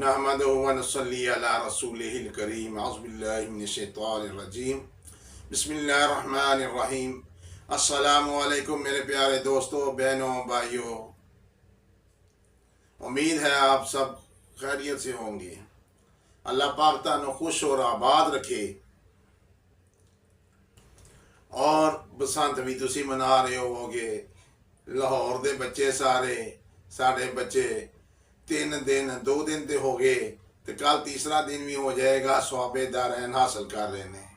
नहमदुहु व नसल्ली अला रसूलिहिल करीम। औज़ु बिल्लाहि मिनश शैतानिर रजीम। बिस्मिल्लाहिर रहमानिर रहीम। अस्सलामु अलैकुम मेरे प्यारे दोस्तों, बहनों, भाइयों। उम्मीद है आप सब खैरियत से होंगे। अल्लाह पाक तानो खुश और आबाद रखे। और बसंत भी तुसी मना रहे होगे। लाहौर दे बच्चे साढ़े बच्चे 3 दिन 2 दिन तो हो गए, तो कल तीसरा दिन भी हो जाएगा। सवाबे दारैन हासिल कर रहे हैं।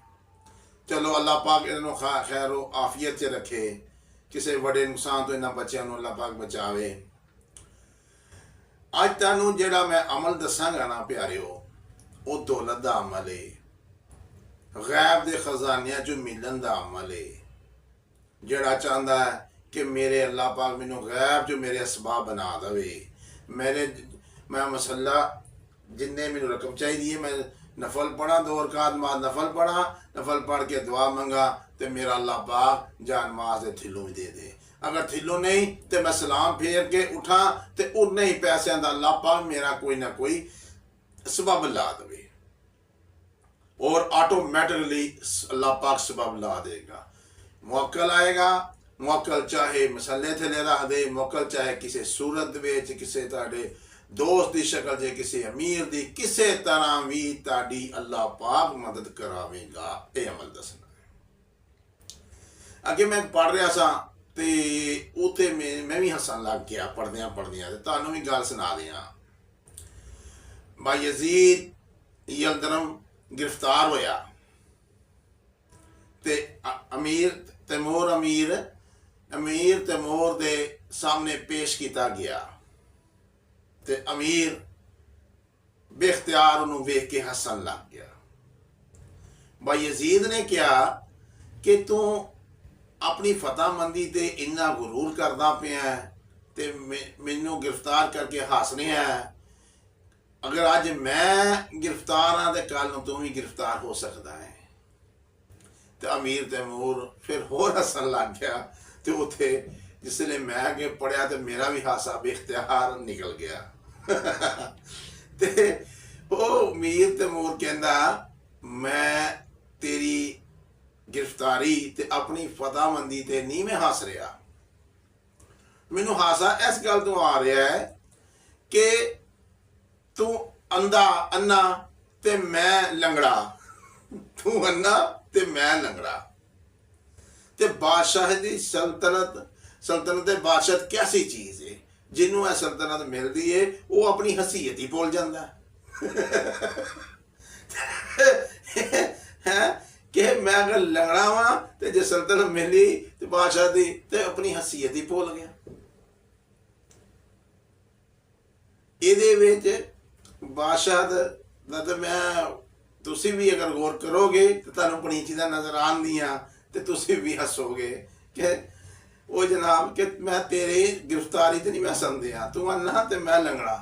चलो अल्लाह पाक इन्हों खैर आफियत च रखे, किसी बड़े नुकसान तो इन्होंने बच्चों को अल्लाह पाक बचावे। अज तुहानू जिहड़ा मैं अमल दसांगा ना प्यारिओ, वो दौलत का अमल है, गैब के खजानिया चो मिलन का अमल है। जिहड़ा चाहता है कि मेरे अल्लाह पाक मैनू गैब जो मेरे असबाब बना दे, मैं मसला जिन्ने मैनू रकम चाहिए मैं नफल पढ़ा, 2 रकात बाद नफल पढ़ा, नफल पढ़ के दुआ मंगा, तो मेरा अल्लाह पाक जान माज दे थिलों भी दे दे। अगर थिलों नहीं तो मैं सलाम फेर के उठा तो उन्ने ही पैसों का अल्लाह पाक मेरा कोई ना कोई सबब ला दे, और ऑटोमेटिकली अल्लाह पाक सबब ला देगा। मुअक्कल आएगा, मुअक्कल चाहे मसले थले रख दे, मुअक्कल चाहे किसी सूरत विच, किसी तुहाडे दोस्त की शक्ल च, किसी अमीर की, किसी तरह भी तुहाडी अल्लाह पाक मदद करावेगा। ये अमल दसना अगे मैं पढ़ रहा सा ते उते मैं भी हसन लग गया पढ़दियां पढ़दियां, तुहानू भी गल सुना दियां। बायजीद यलदरम गिरफ्तार होया ते अमीर तैमूर दे सामने पेश किया गया, ते अमीर बेख्तियार उन्होंने वेख के हसन लग गया। बायजीद ने कहा कि तू अपनी फतहमंदी ते इन्ना गुरूर करदा पिया है ते मैनू गिरफ्तार करके हसने है। अगर अज मैं गिरफ्तार हाँ तो कल तू भी गिरफ्तार हो सकता है। तो अमीर तैमूर फिर होर हसन लग गया। तो उथे जिसले मैं अगे पढ़िया तो मेरा भी हासा बेख्तियार निकल गया। ते वो अमीर तैमूर कहंदा मैं तेरी गिरफ्तारी ते अपनी फतहमंदी ते नहीं मैं हस रहा। मैनू हासा इस गल तो आ रहा है कि तू अन्ना ते मैं लंगड़ा, तू अन्ना ते मैं लंगड़ा। ते बादशाह की सल्तनत बादशाह कैसी चीज है, जिन्हों यह सल्तनत मिलती है वो अपनी हसीयत ही भूल जाता है कि मैं अगर लंगड़ा वा तो जो सल्तनत मिली तो बादशाह की तो अपनी हसीयत ही भूल गया। ये बादशाह दा तो मैं तुसी भी अगर गौर करोगे तो तुहानू बड़ी चीज़ां नजर आंदियां तो तुसी भी हसोगे कि वो जनाब कि मैं तेरी गिरफ्तारी तो नहीं मैं समझिया, तू अन्ना तो मैं लंगड़ा।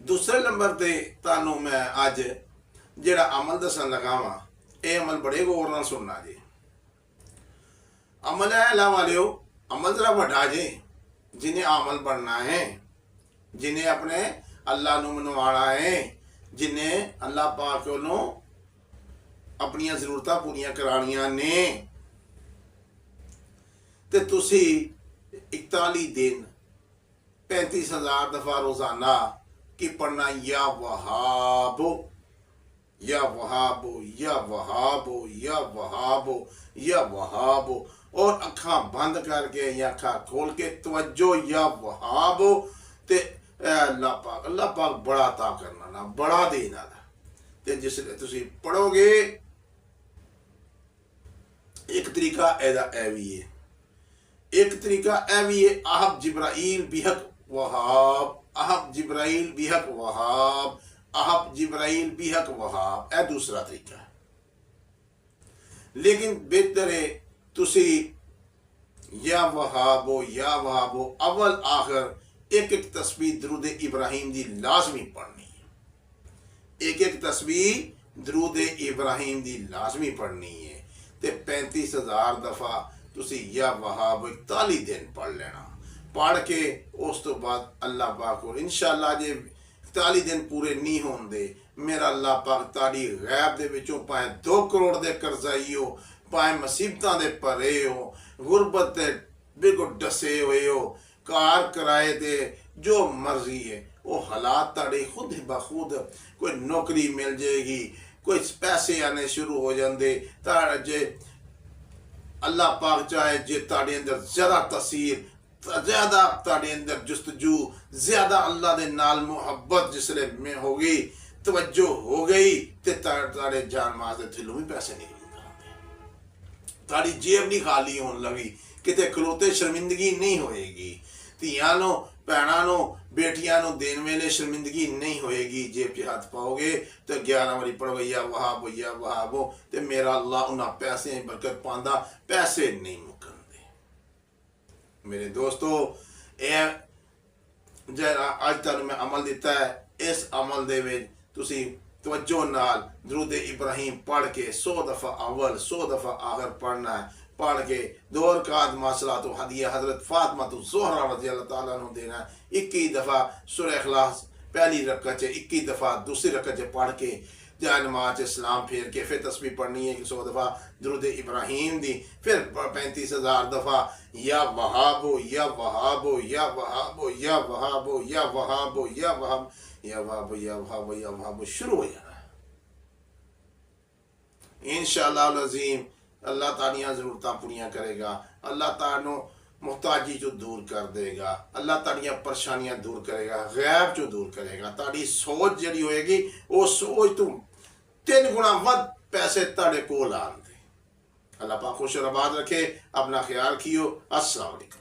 दूसरे नंबर ते तुहानू मैं अज जिहड़ा अमल दसन लगा वा, ये अमल बड़े गौर नाल सुनना जी। अमल है अल्लाह वालियो, अमल जरा वड्डा जे, जिन्हें अमल बनना है, जिन्हें अपने अल्लाह नू मनवाना है, जिन्हें अल्लाह पाक कोलों अपनियां जरूरतां पूरियां करानियां ने। ते तुसी 41 दिन 35,000 दफा रोजाना की पढ़ना, या वहाबो या वहाबो या वहाबो या वहाबो या वहाबो, और अखा बंद करके या अखा खोल के तवज्जो या वहाबो। ते अल्लाह पाक बड़ा अता करना ना, बड़ा देना ना। ते जिसले तुसी पढ़ोगे, एक तरीका एदा ए भी है, एक तरीका ए भी है, आहब जिब्राइल बिहक वहाब, आहब जिब्राइल बिहक वहाब, आहब जिब्राइल बिहक वहाब, ए दूसरा तरीका है। लेकिन बेहतर है तुसी या वहाबो अव्वल आखिर एक एक तस्बीह दरूद इब्राहिम दी लाजमी पढ़नी है। एक एक तस्बीह दरूद इब्राहिम दी लाजमी पढ़नी है। ते 35,000 दफा तुसी या वहाब 41 दिन पढ़ लेना। पढ़ के उस तो बाद अल्लाह पाक को इंशाअल्लाह जे 41 दिन पूरे नहीं होंदे मेरा अल्लाह पाक ताड़ी गैब दे विचों भाएं 2 करोड़ दे करजाई हो, भाएं मुसीबतां दे भरे हो, गुरबत दे बिल्कुल डसे हुए हो, कार किराए दे जो मर्जी है वो हालात ताड़े खुद बखुद, कोई नौकरी मिल जाएगी, कोई पैसे आने शुरू हो जाते ताड़ जे अल्लाह पाक चाहे जे ताड़े अंदर ज़्यादा तसीर ज़्यादा ताड़े अंदर जुस्तजू ज़्यादा अल्लाह दे नाल मुहब्बत जिसले में हो गई, तवज्जो हो गई ते ताड़े जान माज दे थिलों भी पैसे निकल जाते, ताड़ी जेब नहीं खाली होने लगी, किते खलोते शर्मिंदगी नहीं होएगी, धियां नो भैणां नो बेटियां नो देने वेले शर्मिंदगी नहीं होएगी। जेब च हाथ पाओगे तो 11 वारी पढ़ो या वहाबो ते मेरा अल्लाह उन्हां पैसे बरकत पांदा, पैसे नहीं मुकन। मेरे दोस्तों यह जरा अज तक मैं अमल दिता है, इस अमल दे विच तुसी तवज्जो नाल दुरूद इब्राहिम पढ़ के 100 दफ़ा अव्वल 100 दफ़ा आखिर पढ़ना है, पढ़ के 2 रकात मासलातो हदिया हजरत फातिमा तो ज़ोहरा रज़ी अल्लाह ताला अन्हा देना है, 21 दफ़ा सूरह इखलास पहली रकअत च, 21 दफ़ा दूसरी रकअत च पढ़ के जाए नमाज इस्लाम फेर के फिर तस्बीह पढ़नी है 100 दफ़ा दुरूद इब्राहिम दी, फिर 35,000 दफ़ा या वहाबो या वहाबो या वहाबो या वहाबो या वहाबो या वहाब या वहाबो या वहाबो या वहाबो शुरू हो जाना है। इंशाअल्लाह अज़ीम अल्लाह तालियां ज़रूरतां पूरियां करेगा, अल्लाह तानो मुहताजी जो दूर कर देगा, अल्लाह ताड़ियां परेशानियां दूर करेगा, गैब जो दूर करेगा, ताड़ी सोच जड़ी होएगी वो सोच तू 3 गुना वध पैसे ताड़े कोल आंदे। अल्लाह पाक खुश और आबाद रखे, अपना ख्याल रखियो। अस्सलाम वालेकुम।